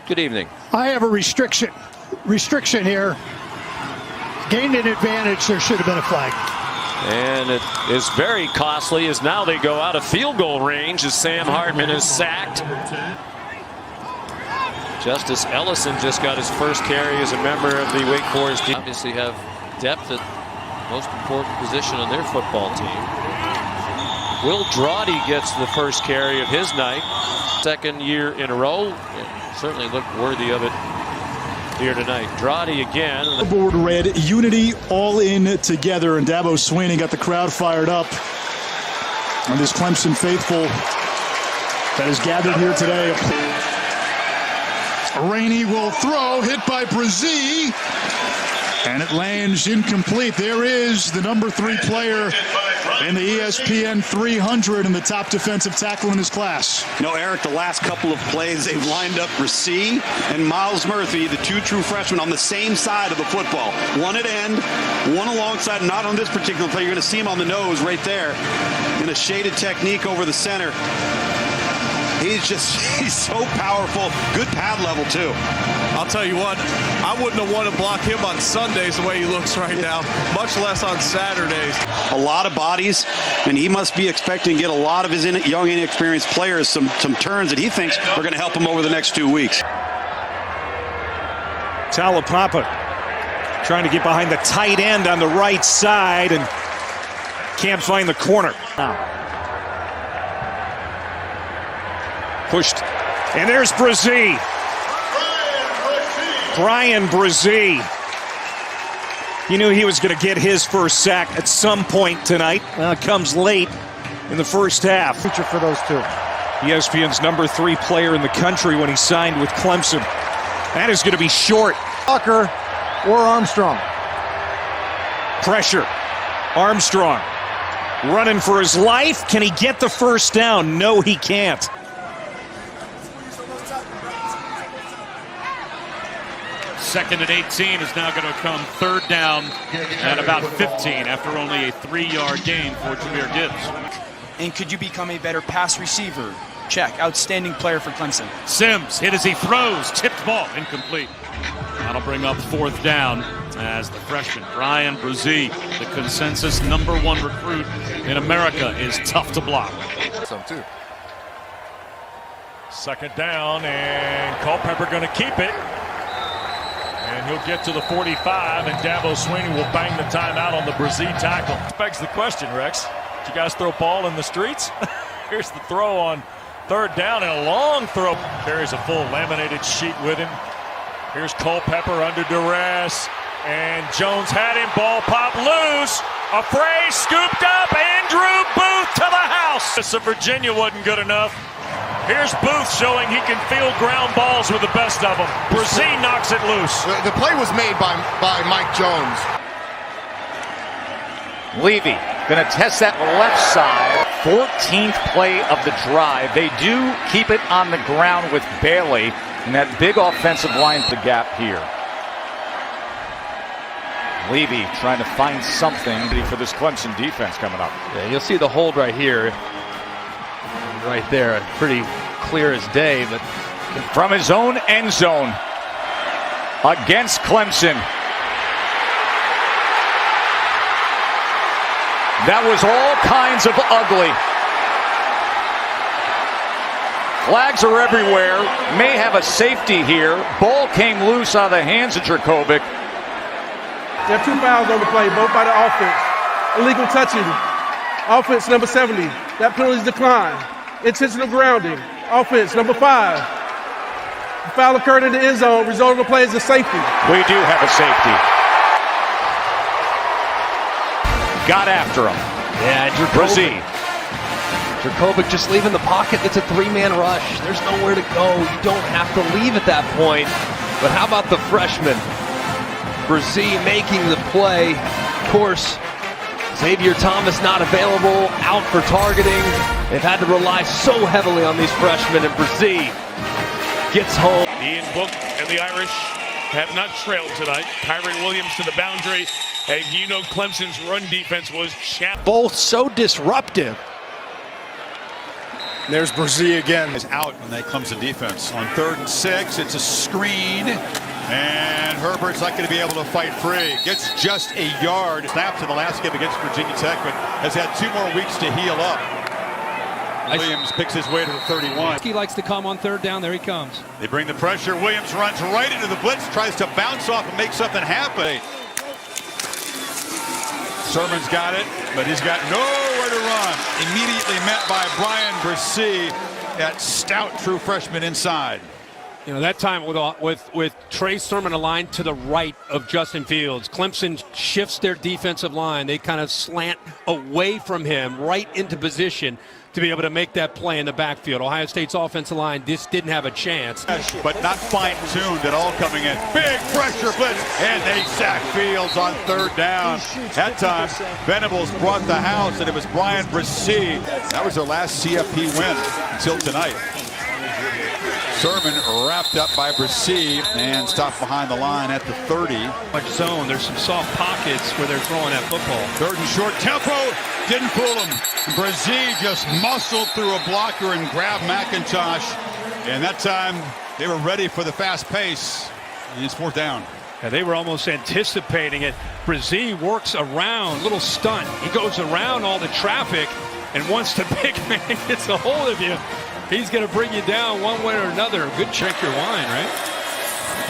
Good evening. I have a restriction here. Gained an advantage. There should have been a flag. And it is very costly as now they go out of field goal range as Sam Hartman is sacked. Justice Ellison just got his first carry as a member of the Wake Forest team. Obviously have depth at most important position on their football team. Will Drawdy gets the first carry of his night. Second year in a row. And certainly looked worthy of it here tonight. Drawdy again. The board read unity all in together, and Dabo Swinney got the crowd fired up. And this Clemson faithful that is gathered here today. Rainey will throw, hit by Bresee, and it lands incomplete. There is the number 3 player in the ESPN 300 and the top defensive tackle in his class. No, Eric, the last couple of plays, they've lined up Bresee and Miles Murphy, the 2 true freshmen, on the same side of the football. One at end, one alongside, not on this particular play. You're going to see him on the nose right there in a shaded technique over the center. He's so powerful. Good pad level, too. I'll tell you what, I wouldn't have wanted to block him on Sundays the way he looks right now, much less on Saturdays. A lot of bodies, and he must be expecting to get a lot of his young, inexperienced players some turns that he thinks are going to help him over the next 2 weeks. Talapapa trying to get behind the tight end on the right side and can't find the corner. Pushed. And there's Bresee. Bryan Bresee. He knew he was going to get his first sack at some point tonight. Well, it comes late in the first half. Feature for those two. ESPN's number 3 player in the country when he signed with Clemson. That is going to be short. Tucker or Armstrong. Pressure. Armstrong running for his life. Can he get the first down? No, he can't. Second and 18 is now going to come third down at about 15 after only a 3-yard gain for Jahmyr Gibbs. And could you become a better pass receiver? Check. Outstanding player for Clemson. Sims hit as he throws. Tipped ball. Incomplete. That'll bring up fourth down as the freshman Bryan Bresee, the consensus number 1 recruit in America, is tough to block. Some too. Second down, and Culpepper going to keep it. And he'll get to the 45, and Dabo Swinney will bang the timeout on the Bresee tackle. Begs the question, Rex. Did you guys throw ball in the streets? Here's the throw on third down, and a long throw. Carries a full laminated sheet with him. Here's Culpepper under duress, and Jones had him. Ball pop loose. A phrase scooped up. Andrew Booth to the house. This of Virginia wasn't good enough. Here's Booth showing he can field ground balls with the best of them. Bresee knocks it loose. The play was made by Mike Jones. Levy going to test that left side. 14th play of the drive. They do keep it on the ground with Bailey, and that big offensive line the gap here. Levy trying to find something for this Clemson defense coming up. Yeah, you'll see the hold right here. Right there, pretty clear as day, but from his own end zone against Clemson. That was all kinds of ugly. Flags are everywhere. May have a safety here. Ball came loose out of the hands of Dracovic. There are 2 fouls on the play, both by the offense. Illegal touching. Offense number 70. That penalty is declined. Intentional grounding. Offense number 5. The foul occurred in the end zone. Result of the play is a safety. We do have a safety. Got after him. Yeah, Dracovic just leaving the pocket. It's a 3-man rush. There's nowhere to go. You don't have to leave at that point. But how about the freshman? Bresee making the play. Of course, Xavier Thomas not available, out for targeting. They've had to rely so heavily on these freshmen, and Bresee gets home. Ian Book and the Irish have not trailed tonight. Kyron Williams to the boundary. And you know Clemson's run defense was championed. Both so disruptive. And there's Bresee again. Is out in that Clemson defense. On 3rd and 6, it's a screen. And Herbert's not going to be able to fight free. Gets just a yard. Snaps in the last game against Virginia Tech, but has had 2 more weeks to heal up. Williams picks his way to the 31. He likes to come on 3rd down. There he comes. They bring the pressure. Williams runs right into the blitz, tries to bounce off and make something happen. Sermon's got it, but he's got nowhere to run. Immediately met by Bryan Bresee, that stout true freshman inside. You know, that time with Trey Sermon aligned to the right of Justin Fields, Clemson shifts their defensive line. They kind of slant away from him right into position to be able to make that play in the backfield. Ohio State's offensive line just didn't have a chance. But not fine-tuned at all coming in. Big pressure blitz, and they sack Fields on 3rd down. That time, Venables brought the house, and it was Bryan Bresee. That was their last CFP win until tonight. Sermon wrapped up by Bresee and stopped behind the line at the 30. Much zone. There's some soft pockets where they're throwing that football. 3rd and short, tempo. Didn't fool him. Bresee just muscled through a blocker and grabbed McIntosh. And that time, they were ready for the fast pace. And it's 4th down. Yeah, they were almost anticipating it. Bresee works around, little stunt. He goes around all the traffic, and once the big man gets a hold of you, he's going to bring you down one way or another. Good check your wine, right?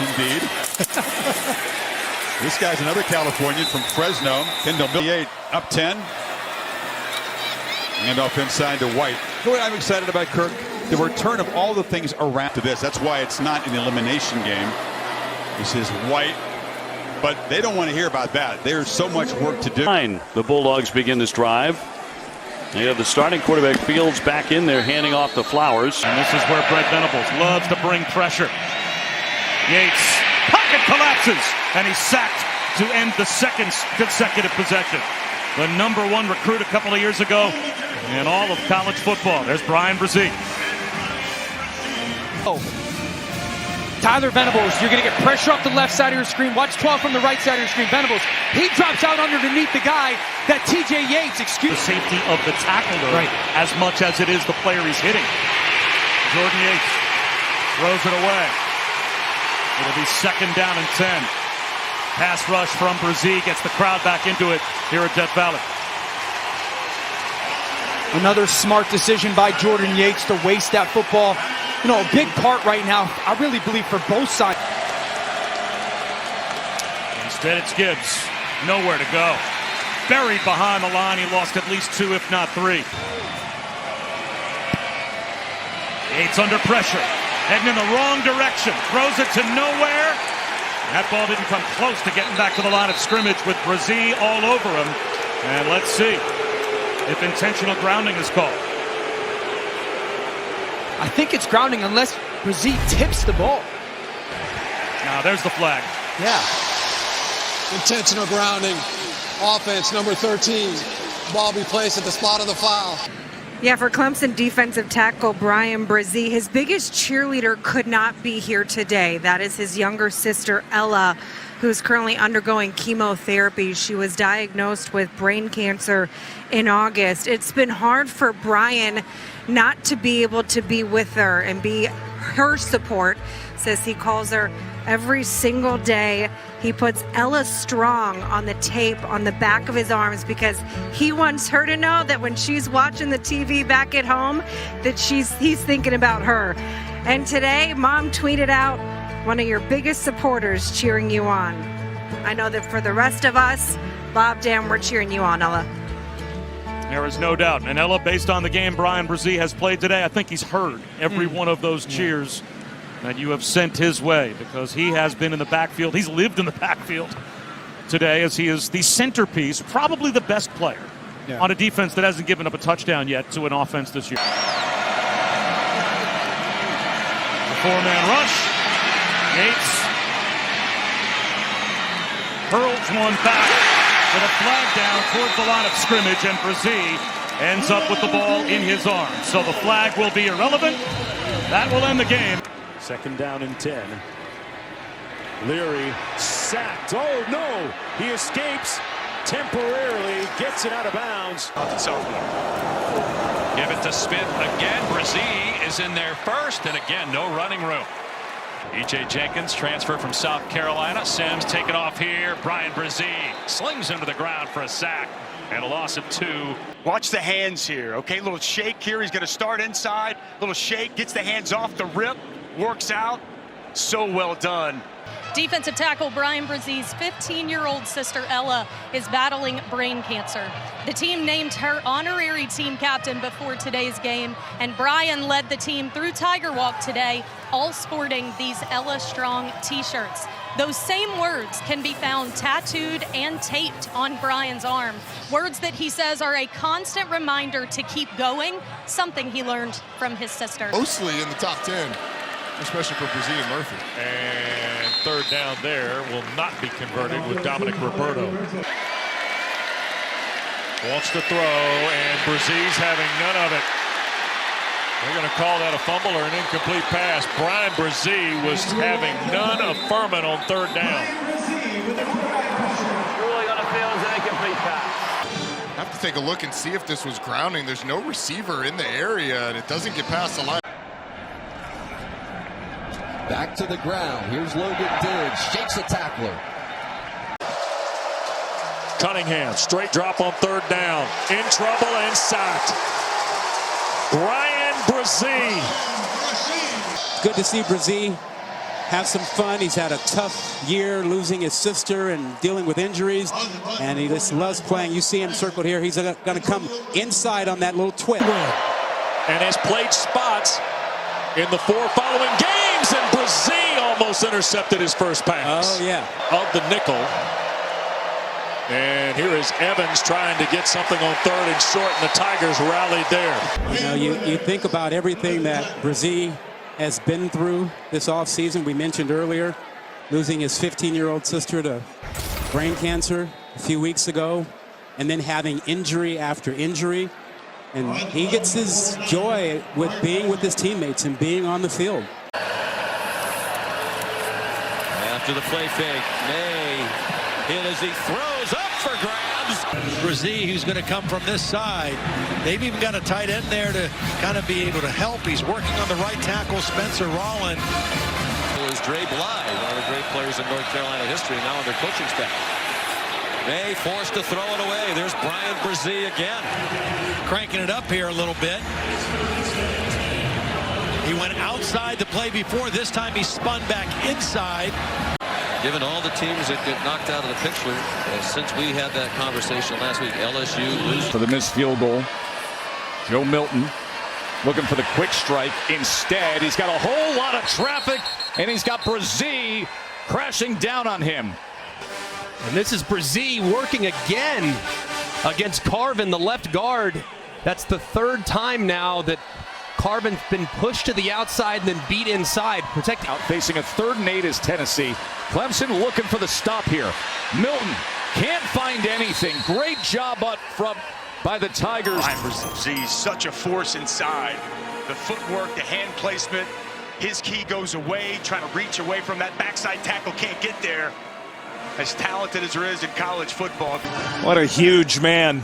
Indeed. This guy's another Californian from Fresno. Kendall 8 up 10. And off inside to White. You know what I'm excited about, Kirk? The return of all the things around to this. That's why it's not an elimination game. This is White. But they don't want to hear about that. There's so much work to do. The Bulldogs begin this drive. They have the starting quarterback Fields back in there handing off the Flowers. And this is where Brent Venables loves to bring pressure. Yates, pocket collapses, and he's sacked to end the 2nd consecutive possession. The #1 recruit a couple of years ago in all of college football. There's Bryan Bresee. Tyler Venables, you're going to get pressure off the left side of your screen. Watch 12 from the right side of your screen. Venables, he drops out underneath the guy that TJ Yates, The safety of the tackler as much as it is the player he's hitting. Jordan Yates throws it away. It'll be 2nd down and 10. Pass rush from Bresee gets the crowd back into it here at Death Valley. Another smart decision by Jordan Yates to waste that football. You know, a big part right now, I really believe, for both sides. Instead, it's Gibbs. Nowhere to go. Buried behind the line. He lost at least 2, if not 3. Yates under pressure. Heading in the wrong direction. Throws it to nowhere. That ball didn't come close to getting back to the line of scrimmage with Bresee all over him. And let's see if intentional grounding is called. I think it's grounding unless Bresee tips the ball. Now there's the flag. Yeah. Intentional grounding. Offense number 13. Ball be placed at the spot of the foul. Yeah, for Clemson defensive tackle Bryan Bresee, his biggest cheerleader could not be here today. That is his younger sister, Ella, who's currently undergoing chemotherapy. She was diagnosed with brain cancer in August. It's been hard for Bryan not to be able to be with her and be her support. Says he calls her every single day. He puts Ella Strong on the tape on the back of his arms because he wants her to know that when she's watching the TV back at home, that he's thinking about her. And today, Mom tweeted out, one of your biggest supporters cheering you on. I know that for the rest of us, Bob Dan, we're cheering you on, Ella. There is no doubt. And Ella, based on the game Bryan Bresee has played today, I think he's heard every one of those cheers that you have sent his way, because he has been in the backfield. He's lived in the backfield today as he is the centerpiece, probably the best player on a defense that hasn't given up a touchdown yet to an offense this year. The 4-man rush. Yates hurls one back with a flag down towards the line of scrimmage, and Bresee ends up with the ball in his arms. So the flag will be irrelevant. That will end the game. 2nd down and 10. Leary sacked. Oh no! He escapes. temporarily gets it out of bounds. Give it to Smith again. Bresee is in there first, and again, no running room. E.J. Jenkins, transfer from South Carolina. Sims taken off here. Bryan Bresee slings him to the ground for a sack and a loss of 2. Watch the hands here, okay? Little shake here. He's going to start inside. Little shake, gets the hands off the rip, works out. So well done. Defensive tackle Bryan Bresee's 15-year-old sister Ella is battling brain cancer. The team named her honorary team captain before today's game, and Bryan led the team through Tiger Walk today, all sporting these Ella Strong t-shirts. Those same words can be found tattooed and taped on Bryan's arm. Words that he says are a constant reminder to keep going, something he learned from his sister. Mostly in the top 10, especially for Bresee and Murphy. And third down there will not be converted with Dominic Roberto. Wants to throw, and Bresee's having none of it. They're going to call that a fumble or an incomplete pass. Bryan Bresee was having none of Furman on third down. Ruling on the field is an incomplete pass. I have to take a look and see if this was grounding. There's no receiver in the area, and it doesn't get past the line. Back to the ground. Here's Logan Diggs. Shakes a tackler. Cunningham, straight drop on third down. In trouble and sacked. Bryan Bresee. Good to see Bresee have some fun. He's had a tough year losing his sister and dealing with injuries, and he just loves playing. You see him circled here. He's going to come inside on that little twist. And has played spots in the 4 following games, and Bresee almost intercepted his first pass. Oh, yeah. Of the nickel. And here is Evans trying to get something on third and short, and the Tigers rallied there. You know, you think about everything that Bresee has been through this offseason. We mentioned earlier losing his 15-year-old sister to brain cancer a few weeks ago, and then having injury after injury. And he gets his joy with being with his teammates and being on the field. After the play fake, May hit as he throws up for grabs. Bresee, who's going to come from this side. They've even got a tight end there to kind of be able to help. He's working on the right tackle, Spencer Rollin. It was Dre Bly, one of the great players in North Carolina history, now under coaching staff. May forced to throw it away. There's Bryan Bresee again. Cranking it up here a little bit. He went outside the play before. This time he spun back inside. Given all the teams that get knocked out of the picture since we had that conversation last week, LSU loses. For the missed field goal, Joe Milton looking for the quick strike. Instead, he's got a whole lot of traffic, and he's got Bresee crashing down on him. And this is Bresee working again against Carvin, the left guard. That's the third time now that Carvin's been pushed to the outside and then beat inside. Out facing a 3rd and 8 is Tennessee. Clemson looking for the stop here. Milton can't find anything. Great job up front by the Tigers. Bresee, such a force inside. The footwork, the hand placement. His key goes away, trying to reach away from that backside tackle. Can't get there. As talented as there is in college football. What a huge man